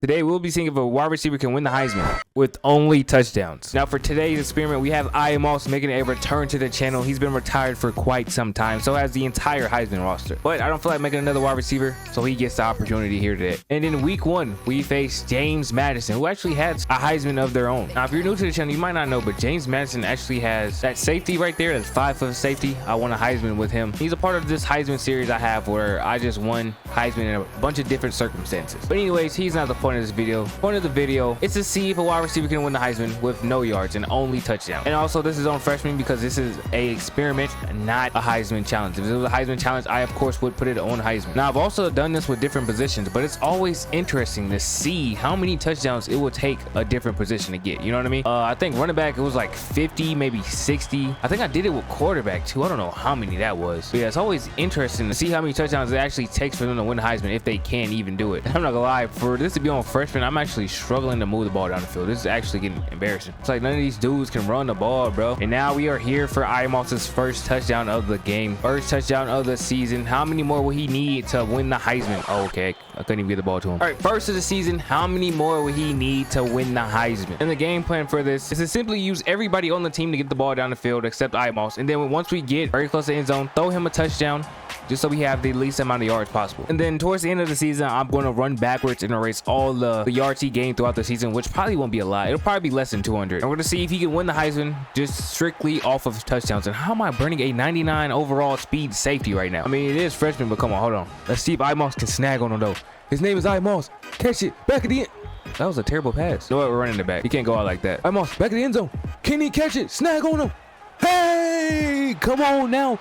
Today, we'll be seeing if a wide receiver can win the Heisman with only touchdowns. Now, for today's experiment, we have Moss making a return to the channel. He's been retired for quite some time, so has the entire Heisman roster. But I don't feel like making another wide receiver, so he gets the opportunity here today. And in week 1, we face James Madison, who actually has a Heisman of their own. Now, if you're new to the channel, you might not know, but James Madison actually has that safety right there, that's 5-foot safety. I won a Heisman with him. He's a part of this Heisman series I have where I just won Heisman in a bunch of different circumstances. But anyways, he's not the point of this video. Point of the video is to see if a wide receiver can win the Heisman with no yards and only touchdown. And also, this is on freshman because this is a experiment, not a Heisman challenge. If it was a Heisman challenge, I of course would put it on Heisman. Now, I've also done this with different positions, but it's always interesting to see how many touchdowns it will take a different position to get. You know what I mean? I think running back, it was like 50, maybe 60. I think I did it with quarterback too. I don't know how many that was. But yeah, it's always interesting to see how many touchdowns it actually takes for them to win the Heisman if they can even do it. I'm not gonna lie, for this to be on freshman, I'm actually struggling to move the ball down the field. This is actually getting embarrassing. It's like none of these dudes can run the ball, bro. And now we are here for Moss's first touchdown of the game, first touchdown of the season. How many more will he need to win the Heisman? Oh, okay, I couldn't even get the ball to him. All right, first of the season, how many more will he need to win the Heisman? And the game plan for this is to simply use everybody on the team to get the ball down the field except Moss. And then once we get very close to the end zone, throw him a touchdown, just so we have the least amount of yards possible. And then towards the end of the season, I'm going to run backwards and erase all the yards he gained throughout the season, which probably won't be a lot. It'll probably be less than 200. And we're going to see if he can win the Heisman just strictly off of touchdowns. And how am I burning a 99 overall speed safety right now? I mean, it is freshman, but come on, hold on. Let's see if Moss can snag on him though. His name is Moss. Catch it back at the end. That was a terrible pass. You know what? We're running it back. He can't go out like that. Moss back at the end zone. Can he catch it? Snag on him. Hey, come on now.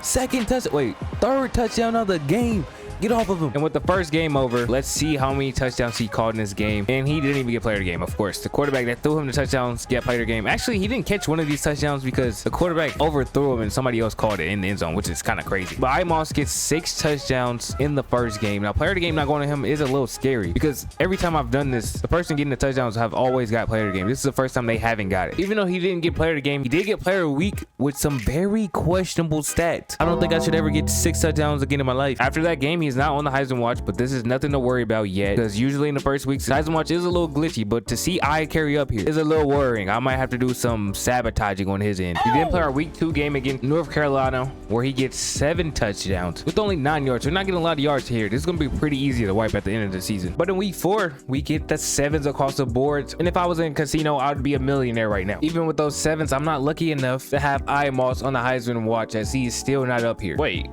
Third touchdown of the game. Get off of him. And with the first game over, let's see how many touchdowns he caught in this game. And he didn't even get player of the game, of course. The quarterback that threw him the touchdowns get player of the game. Actually, he didn't catch one of these touchdowns because the quarterback overthrew him and somebody else caught it in the end zone, which is kind of crazy. But Moss gets 6 touchdowns in the first game. Now, player of the game not going to him is a little scary because every time I've done this, the person getting the touchdowns have always got player of the game. This is the first time they haven't got it. Even though he didn't get player of the game, he did get player of the week with some very questionable stats. I don't think I should ever get 6 touchdowns again in my life. After that game, he's not on the Heisman watch, but this is nothing to worry about yet because usually in the first weeks, Heisman watch is a little glitchy, but to see carry up here is a little worrying. I might have to do some sabotaging on his end. He did play our week 2 game against North Carolina where he gets 7 touchdowns with only 9 yards. We're not getting a lot of yards here. This is going to be pretty easy to wipe at the end of the season. But in week 4, we get the 7s across the boards. And if I was in casino, I would be a millionaire right now. Even with those 7s, I'm not lucky enough to have Moss on the Heisman watch as he is still not up here. Wait.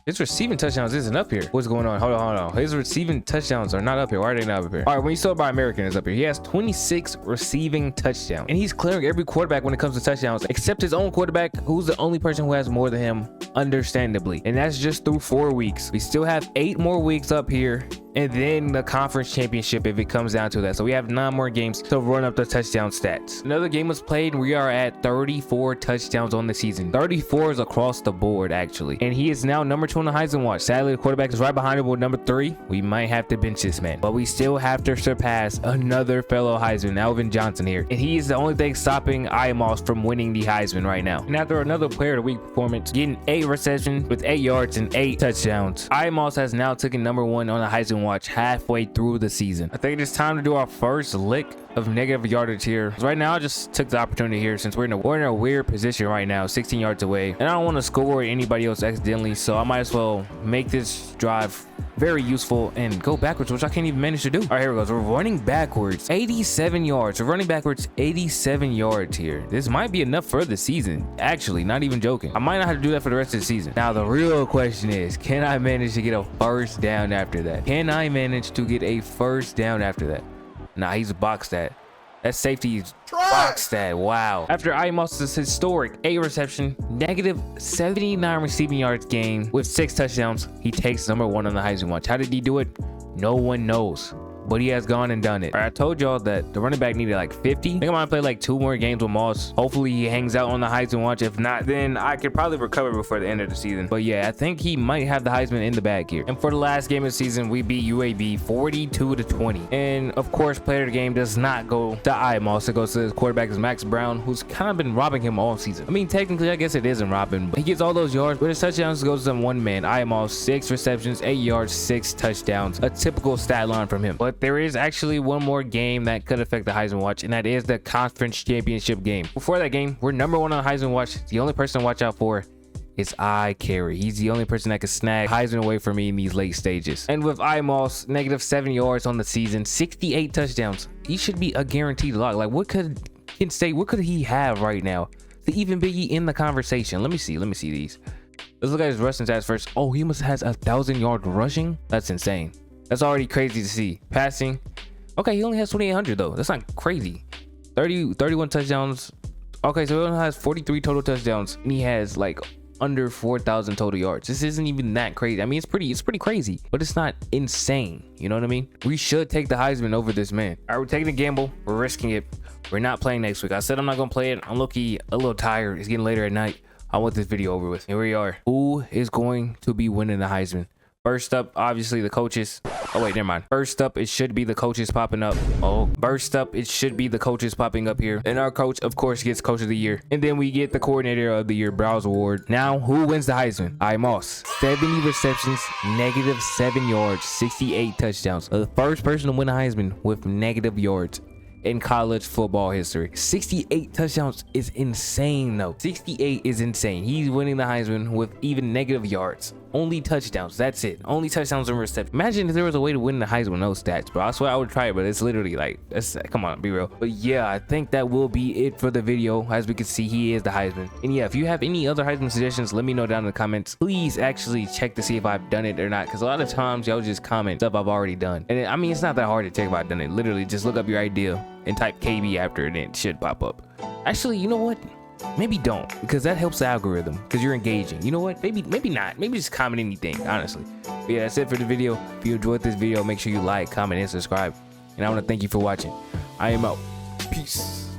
His receiving touchdowns isn't up here. What's going on? Hold on. His receiving touchdowns are not up here. Why are they not up here? All right, when you saw by American is up here. He has 26 receiving touchdowns. And he's clearing every quarterback when it comes to touchdowns, except his own quarterback, who's the only person who has more than him, understandably. And that's just through 4 weeks. We still have 8 more weeks up here. And then the conference championship if it comes down to that. So we have 9 more games to run up the touchdown stats. Another game was played and we are at 34 touchdowns on the season. 34 is across the board actually. And he is now number 2 on the Heisman watch. Sadly, the quarterback is right behind him with number 3. We might have to bench this man. But we still have to surpass another fellow Heisman, Alvin Johnson here. And he is the only thing stopping Moss from winning the Heisman right now. And after another player of the week performance, getting 8 receptions with 8 yards and 8 touchdowns, Moss has now taken number 1 on the Heisman watch halfway through the season. I think it's time to do our first lick of negative yardage here. Right now, I just took the opportunity here since we're in a weird position right now, 16 yards away. And I don't want to score anybody else accidentally, so I might as well make this drive very useful and go backwards, which I can't even manage to do. All right, here we go. So we're running backwards 87 yards. We're running backwards 87 yards here. This might be enough for the season. Actually, not even joking. I might not have to do that for the rest of the season. Now, the real question is, can I manage to get a first down after that? Can I manage to get a first down after that? Nah, he's boxed that. That safety is boxed that. Wow. After Moss's historic 8 reception, negative 79 receiving yards gain with 6 touchdowns, he takes number 1 on the Heisman watch. How did he do it? No one knows. But he has gone and done it. All right, I told y'all that the running back needed like 50. I think I'm gonna play like 2 more games with Moss. Hopefully he hangs out on the Heisman watch. If not, then I could probably recover before the end of the season. But yeah, I think he might have the Heisman in the bag here. And for the last game of the season, we beat UAB 42-20. And of course, player of the game does not go to Moss. It goes to his quarterback is Max Brown, who's kind of been robbing him all season. I mean, technically, I guess it isn't robbing, but he gets all those yards. But his touchdowns goes to one man. Moss, 6 receptions, 8 yards, 6 touchdowns. A typical stat line from him. But But there is actually one more game that could affect the Heisman watch, and that is the conference championship game. Before that game, we're number 1 on the Heisman watch. The only person to watch out for is Carey. He's the only person that can snag Heisman away from me in these late stages. And with Moss, -7 yards on the season, 68 touchdowns. He should be a guaranteed lock. Like, what could Kent State, what could he have right now to even be in the conversation? Let me see these. Let's look at his rushing stats first. Oh, he must has 1,000-yard rushing. That's insane. That's already crazy to see. Passing, okay, he only has 2,800 though. That's not crazy. 31 touchdowns. Okay, so he only has 43 total touchdowns, and he has like under 4,000 total yards. This isn't even that crazy. I mean, it's pretty crazy, but it's not insane. You know what I mean? We should take the Heisman over this man. All right, we're taking a gamble. We're risking it. We're not playing next week. I said I'm not gonna play it. I'm low-key a little tired. It's getting later at night. I want this video over with. Here we are. Who is going to be winning the Heisman? First up, obviously the coaches. Oh wait, never mind. First up, it should be the coaches popping up. Oh, first up, it should be the coaches popping up here. And our coach, of course, gets coach of the year. And then we get the coordinator of the year, Browse Award. Now, who wins the Heisman? Moss. 70 receptions, -7 yards, 68 touchdowns. The first person to win the Heisman with negative yards in college football history. 68 touchdowns is insane though. 68 is insane. He's winning the Heisman with even negative yards. Only touchdowns. That's it. Only touchdowns and receptions. Imagine if there was a way to win the Heisman with no stats, bro. I swear I would try it, but it's literally like, come on, be real. But yeah, I think that will be it for the video. As we can see, he is the Heisman. And yeah, if you have any other Heisman suggestions, let me know down in the comments. Please actually check to see if I've done it or not, because a lot of times y'all just comment stuff I've already done. And I mean, it's not that hard to check if I've done it. Literally, just look up your idea and type KB after it, and it should pop up. Actually, you know what? Maybe don't, because that helps the algorithm, because you're engaging. You know what? Maybe not. Maybe just comment anything, honestly. But yeah, that's it for the video. If you enjoyed this video, make sure you like, comment, and subscribe. And I want to thank you for watching. I am out. Peace.